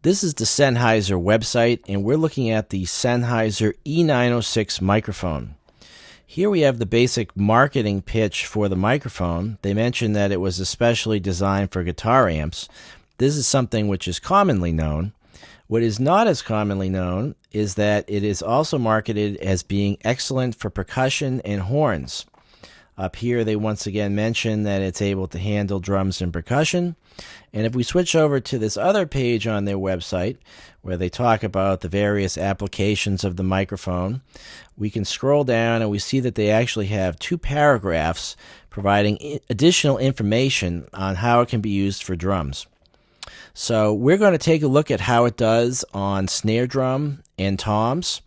This is the Sennheiser website, and we're looking at the Sennheiser E906 microphone. Here we have the basic marketing pitch for the microphone. They mention that it was especially designed for guitar amps. This is something which is commonly known. What is not as commonly known is that it is also marketed as being excellent for percussion and horns. Up here, they once again mention that it's able to handle drums and percussion. And if we switch over to this other page on their website, where they talk about the various applications of the microphone, we can scroll down and we see that they actually have 2 paragraphs providing additional information on how it can be used for drums. So we're going to take a look at how it does on snare drum and toms,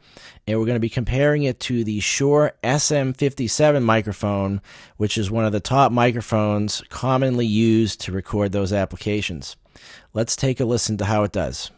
and we're going to be comparing it to the Shure SM57 microphone, which is one of the top microphones commonly used to record those applications. Let's take a listen to how it does.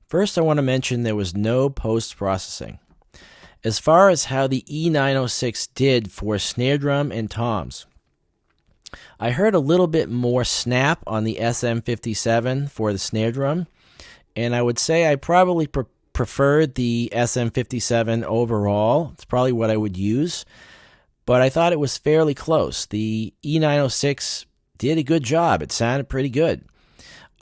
First, I want to mention there was no post-processing. As far as how the E906 did for snare drum and toms, I heard a little bit more snap on the SM57 for the snare drum, and I would say I probably preferred the SM57 overall. It's probably what I would use, but I thought it was fairly close. The E906 did a good job. It sounded pretty good.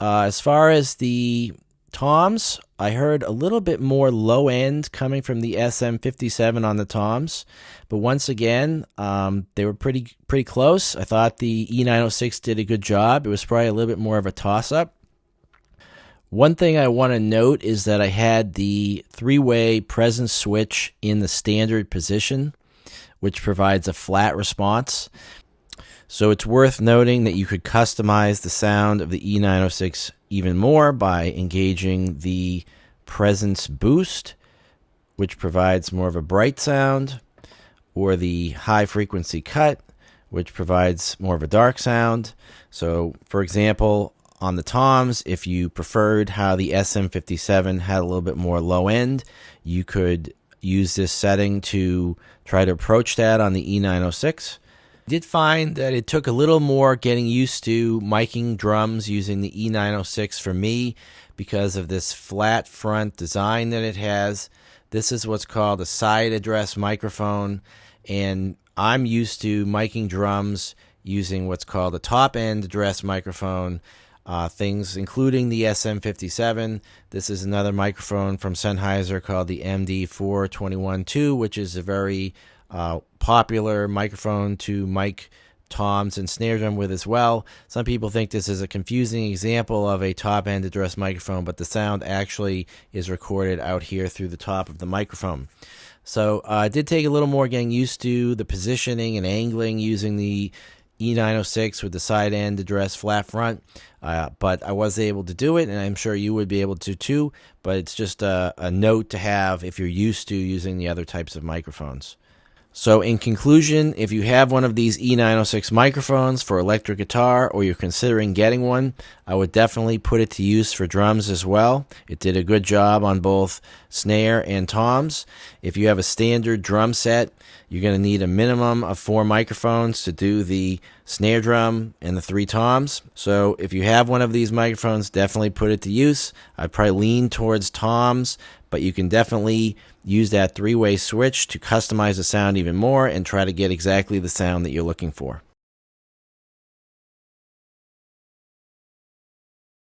As far as the toms, I heard a little bit more low end coming from the SM57 on the toms, but once again, they were pretty close. I thought the E906 did a good job. It was probably a little bit more of a toss-up. One thing I want to note is that I had the 3-way presence switch in the standard position, which provides a flat response. So it's worth noting that you could customize the sound of the E906 even more by engaging the presence boost, which provides more of a bright sound, or the high frequency cut, which provides more of a dark sound. So, for example, on the toms, if you preferred how the SM57 had a little bit more low end, you could use this setting to try to approach that on the E906. I did find that it took a little more getting used to miking drums using the E906 for me because of this flat front design that it has. This is what's called a side address microphone, and I'm used to miking drums using what's called a top end address microphone. Things including the SM57. This is another microphone from Sennheiser called the MD421-2, which is a very popular microphone to mic toms and snare drum with as well. Some people think this is a confusing example of a top-end address microphone, but the sound actually is recorded out here through the top of the microphone. So it did take a little more getting used to the positioning and angling using the E906 with the side end address flat front, but I was able to do it, and I'm sure you would be able to too, but it's just a note to have if you're used to using the other types of microphones. So in conclusion, if you have one of these E906 microphones for electric guitar or you're considering getting one, I would definitely put it to use for drums as well. It did a good job on both snare and toms. If you have a standard drum set, you're going to need a minimum of 4 microphones to do the snare drum and the 3 toms. So if you have one of these microphones, definitely put it to use. I'd probably lean towards toms, but you can definitely use that 3-way switch to customize the sound even more and try to get exactly the sound that you're looking for.